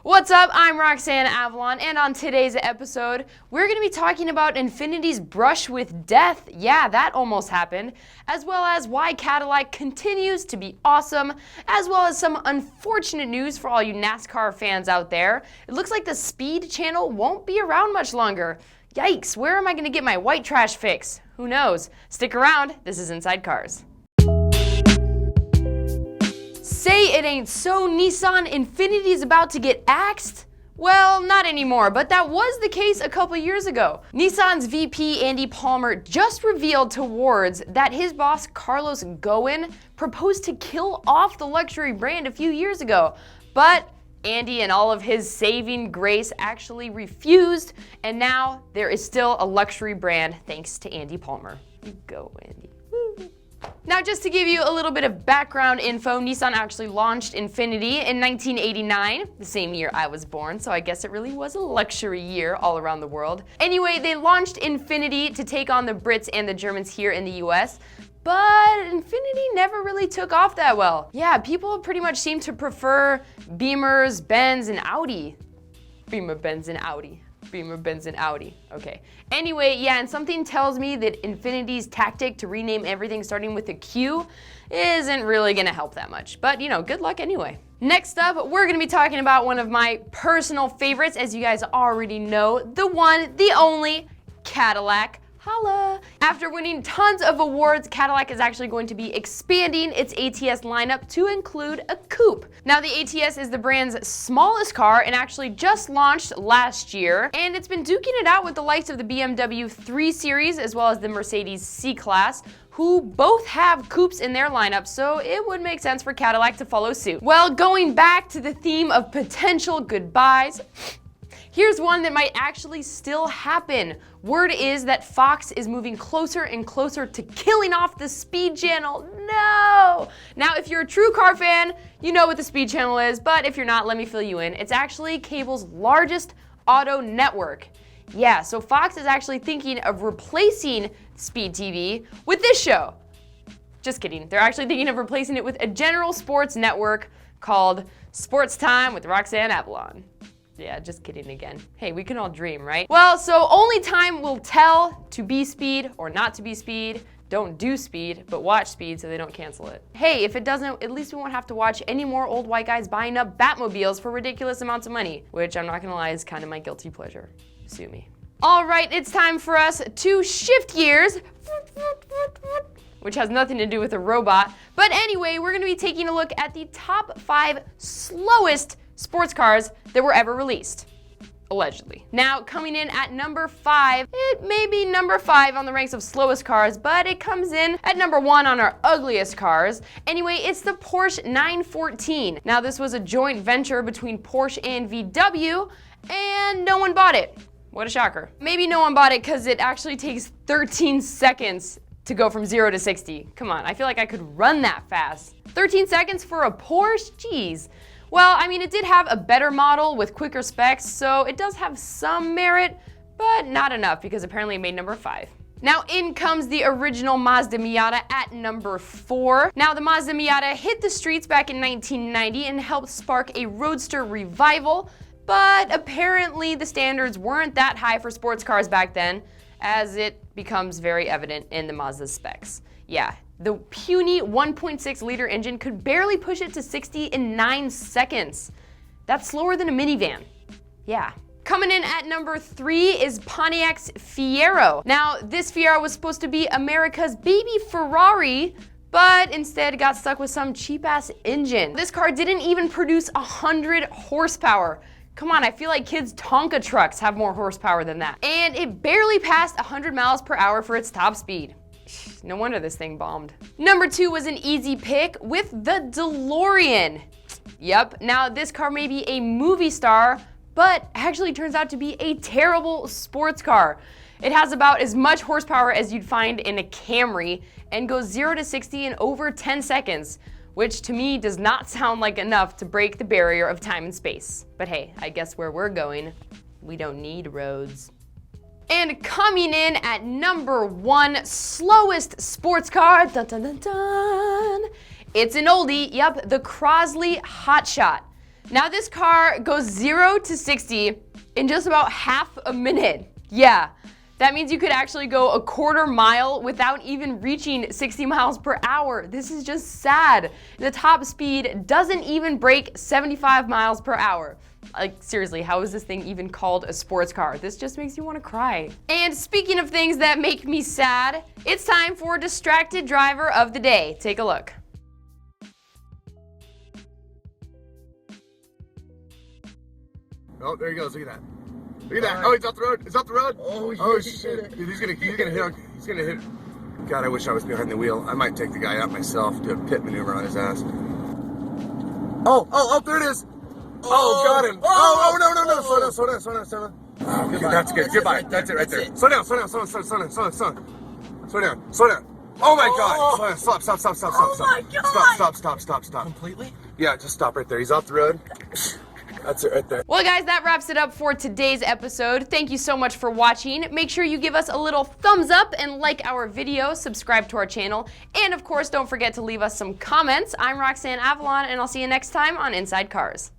What's up? I'm Roxanne Avalon, and on today's episode, we're going to be talking about Infiniti's brush with death. Yeah, that almost happened. As well as why Cadillac continues to be awesome, as well as some unfortunate news for all you NASCAR fans out there. It looks like the Speed channel won't be around much longer. Yikes, where am I going to get my white trash fix? Who knows? Stick around, this is Inside Cars. Say it ain't so, Nissan Infiniti is about to get axed? Well, not anymore, but that was the case a couple years ago. Nissan's VP Andy Palmer just revealed to Wards that his boss Carlos Ghosn proposed to kill off the luxury brand a few years ago, but Andy and all of his saving grace actually refused, and now there is still a luxury brand thanks to Andy Palmer. You go, Andy. Woo. Now, just to give you a little bit of background info, Nissan actually launched Infiniti in 1989, the same year I was born, so I guess it really was a luxury year all around the world. Anyway, they launched Infiniti to take on the Brits and the Germans here in the US, but Infiniti never really took off that well. Yeah, people pretty much seem to prefer Beamers, Benz, and Audi. Beamer, Benz, and Audi. Beamer, Benz, and Audi. Okay. Anyway, yeah, and something tells me that Infiniti's tactic to rename everything starting with a Q isn't really gonna help that much. But, you know, good luck anyway. Next up, we're gonna be talking about one of my personal favorites, as you guys already know, the one, the only, Cadillac. Holla! After winning tons of awards, Cadillac is actually going to be expanding its ATS lineup to include a coupe. Now, the ATS is the brand's smallest car and actually just launched last year, and it's been duking it out with the likes of the BMW 3 Series as well as the Mercedes C-Class, who both have coupes in their lineup, so it would make sense for Cadillac to follow suit. Well, going back to the theme of potential goodbyes, here's one that might actually still happen. Word is that Fox is moving closer and closer to killing off the Speed channel. No! Now, if you're a true car fan, you know what the Speed channel is, but if you're not, let me fill you in. It's actually cable's largest auto network. Yeah, so Fox is actually thinking of replacing Speed TV with this show. Just kidding. They're actually thinking of replacing it with a general sports network called Sports Time with Roxanne Avalon. Yeah, just kidding again. Hey, we can all dream, right? Well, so only time will tell to be Speed or not to be Speed. Don't do Speed, but watch Speed so they don't cancel it. Hey, if it doesn't, at least we won't have to watch any more old white guys buying up Batmobiles for ridiculous amounts of money, which I'm not gonna lie is kind of my guilty pleasure. Sue me. All right, it's time for us to shift gears, which has nothing to do with a robot. But anyway, we're gonna be taking a look at the top 5 slowest sports cars that were ever released, allegedly. Now, coming in at number 5, it may be number 5 on the ranks of slowest cars, but it comes in at number 1 on our ugliest cars. Anyway, it's the Porsche 914. Now, this was a joint venture between Porsche and VW, and no one bought it. What a shocker. Maybe no one bought it because it actually takes 13 seconds to go from 0 to 60. Come on, I feel like I could run that fast. 13 seconds for a Porsche? Jeez. Well, I mean, it did have a better model with quicker specs, so it does have some merit, but not enough because apparently it made number 5. Now in comes the original Mazda Miata at number 4. Now the Mazda Miata hit the streets back in 1990 and helped spark a roadster revival, but apparently the standards weren't that high for sports cars back then, as it becomes very evident in the Mazda specs. Yeah. The puny 1.6 liter engine could barely push it to 60 in 9 seconds. That's slower than a minivan. Yeah. Coming in at number 3 is Pontiac's Fiero. Now, this Fiero was supposed to be America's baby Ferrari, but instead got stuck with some cheap-ass engine. This car didn't even produce 100 horsepower. Come on, I feel like kids' Tonka trucks have more horsepower than that. And it barely passed 100 miles per hour for its top speed. No wonder this thing bombed. Number 2 was an easy pick with the DeLorean. Yep, now this car may be a movie star, but actually turns out to be a terrible sports car. It has about as much horsepower as you'd find in a Camry and goes 0 to 60 in over 10 seconds, which to me does not sound like enough to break the barrier of time and space. But hey, I guess where we're going, we don't need roads. And coming in at number 1 slowest sports car, dun dun dun dun, it's an oldie, yep, the Crosley Hotshot. Now this car goes 0 to 60 in just about half a minute. Yeah, that means you could actually go a quarter mile without even reaching 60 miles per hour. This is just sad. The top speed doesn't even break 75 miles per hour. Like, seriously, how is this thing even called a sports car? This just makes you want to cry. And speaking of things that make me sad, it's time for Distracted Driver of the Day. Take a look. Oh, there he goes. Look at that. Look at that. Oh, he's off the road. He's off the road. Oh shit. Dude, he's gonna hit. He's gonna hit. God, I wish I was behind the wheel. I might take the guy out myself, do a pit maneuver on his ass. Oh, there it is. Oh, got him. Oh, no. Slow down. Okay, that's good. Goodbye. That's it right there. Slow down. Oh my God. Stop. Oh my God. Stop. Completely? Yeah, just stop right there. He's off the road. That's it right there. Well, guys, that wraps it up for today's episode. Thank you so much for watching. Make sure you give us a little thumbs up and like our video, subscribe to our channel, and of course, don't forget to leave us some comments. I'm Roxanne Avalon, and I'll see you next time on Inside Cars.